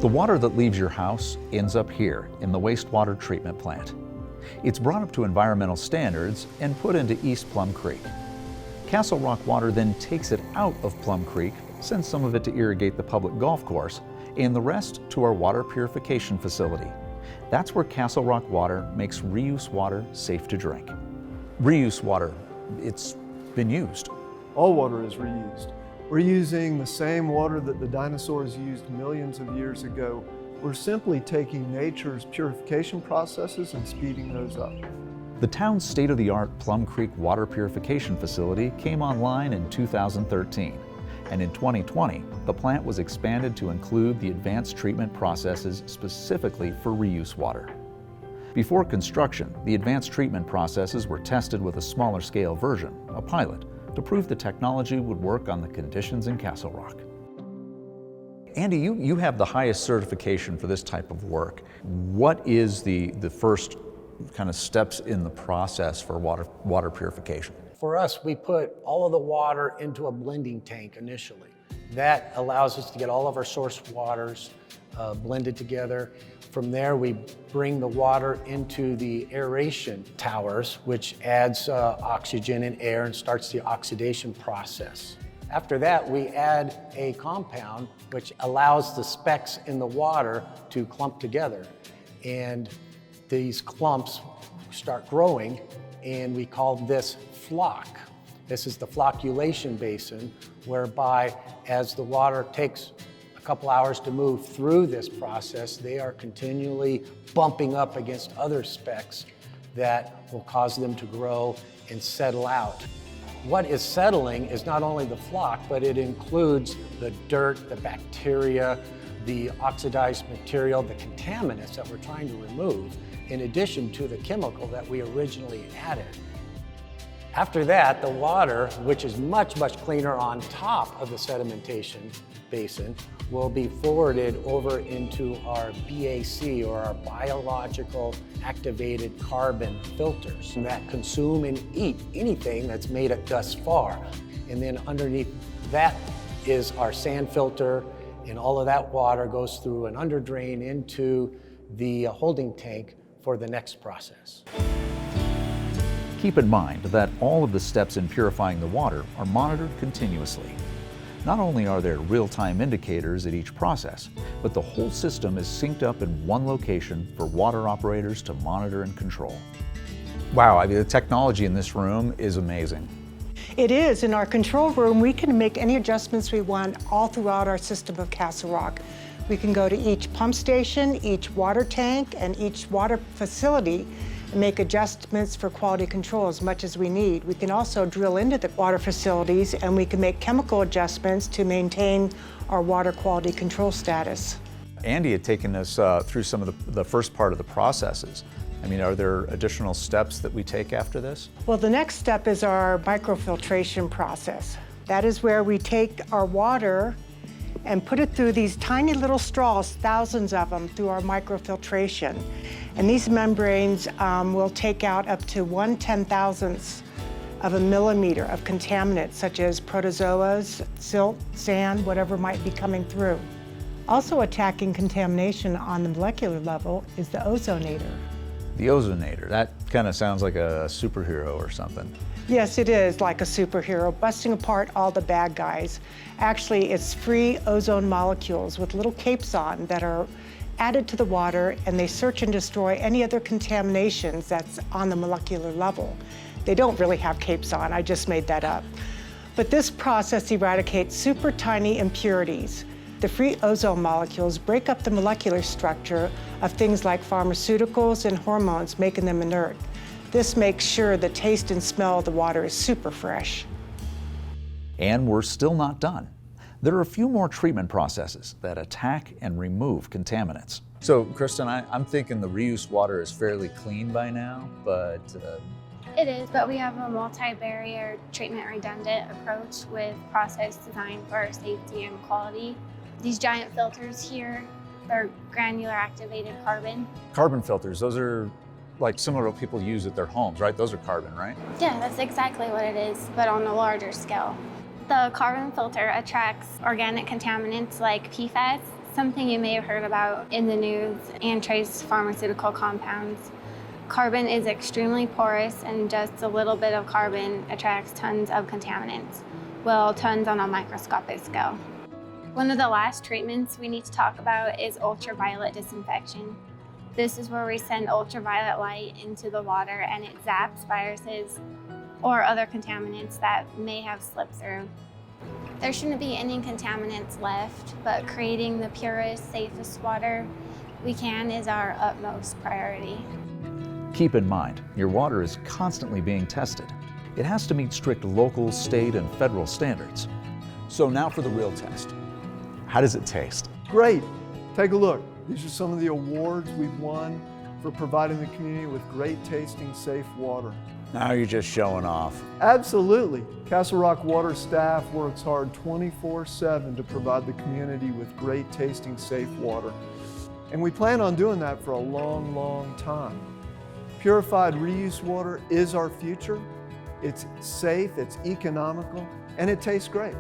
The water that leaves your house ends up here in the wastewater treatment plant. It's brought up to environmental standards and put into East Plum Creek. Castle Rock water then takes it out of Plum Creek, sends some of it to irrigate the public golf course, and the rest to our water purification facility. That's where Castle Rock water makes reuse water safe to drink. Reuse water, it's been used. All water is reused. We're using the same water that the dinosaurs used millions of years ago. We're simply taking nature's purification processes and speeding those up. The town's state-of-the-art Plum Creek water purification facility came online in 2013. And in 2020, the plant was expanded to include the advanced treatment processes specifically for reuse water. Before construction, the advanced treatment processes were tested with a smaller scale version, a pilot, to prove the technology would work on the conditions in Castle Rock. Andy, you have the highest certification for this type of work. What is the first kind of steps in the process for water purification? For us, we put all of the water into a blending tank initially. That allows us to get all of our source waters blended together. From there, we bring the water into the aeration towers, which adds oxygen and air and starts the oxidation process. After that, we add a compound which allows the specks in the water to clump together. And these clumps start growing, and we call this flock. This is the flocculation basin, whereby as the water takes a couple hours to move through this process, they are continually bumping up against other specks that will cause them to grow and settle out. What is settling is not only the flock, but it includes the dirt, the bacteria, the oxidized material, the contaminants that we're trying to remove, in addition to the chemical that we originally added. After that, the water, which is much, much cleaner on top of the sedimentation basin, will be forwarded over into our BAC, or our biological activated carbon filters that consume and eat anything that's made it thus far. And then underneath that is our sand filter, and all of that water goes through an under drain into the holding tank for the next process. Keep in mind that all of the steps in purifying the water are monitored continuously. Not only are there real-time indicators at each process, but the whole system is synced up in one location for water operators to monitor and control. Wow, I mean, the technology in this room is amazing. It is. In our control room, we can make any adjustments we want all throughout our system of Castle Rock. We can go to each pump station, each water tank, and each water facility and make adjustments for quality control as much as we need. We can also drill into the water facilities, and we can make chemical adjustments to maintain our water quality control status. Andy had taken us through some of the first part of the processes. I mean, are there additional steps that we take after this? Well, the next step is our microfiltration process. That is where we take our water and put it through these tiny little straws, thousands of them, through our microfiltration. And these membranes will take out up to 1/10,000th of a millimeter of contaminants, such as protozoas, silt, sand, whatever might be coming through. Also attacking contamination on the molecular level is the ozonator. The ozonator, that kind of sounds like a superhero or something. Yes, it is like a superhero, busting apart all the bad guys. Actually, it's free ozone molecules with little capes on that are added to the water, and they search and destroy any other contaminations that's on the molecular level. They don't really have capes on, I just made that up. But this process eradicates super tiny impurities. The free ozone molecules break up the molecular structure of things like pharmaceuticals and hormones, making them inert. This makes sure the taste and smell of the water is super fresh. And we're still not done. There are a few more treatment processes that attack and remove contaminants. So, Kristen, I'm thinking the reuse water is fairly clean by now, but... It is, but we have a multi-barrier treatment redundant approach with process designed for safety and quality. These giant filters here, they're granular activated carbon. Carbon filters, those are like similar to what people use at their homes, right? Those are carbon, right? Yeah, that's exactly what it is, but on a larger scale. The carbon filter attracts organic contaminants like PFAS, Something you may have heard about in the news, and trace pharmaceutical compounds. Carbon is extremely porous, and just a little bit of carbon attracts tons of contaminants. Well, tons on a microscopic scale. One of the last treatments we need to talk about is ultraviolet disinfection. This is where we send ultraviolet light into the water and it zaps viruses or other contaminants that may have slipped through. There shouldn't be any contaminants left, but creating the purest, safest water we can is our utmost priority. Keep in mind, your water is constantly being tested. It has to meet strict local, state, and federal standards. So now for the real test. How does it taste? Great. Take a look. These are some of the awards we've won for providing the community with great tasting, safe water. Now you're just showing off. Absolutely. Castle Rock Water staff works hard 24/7 to provide the community with great tasting, safe water. And we plan on doing that for a long, long time. Purified reuse water is our future. It's safe, it's economical, and it tastes great.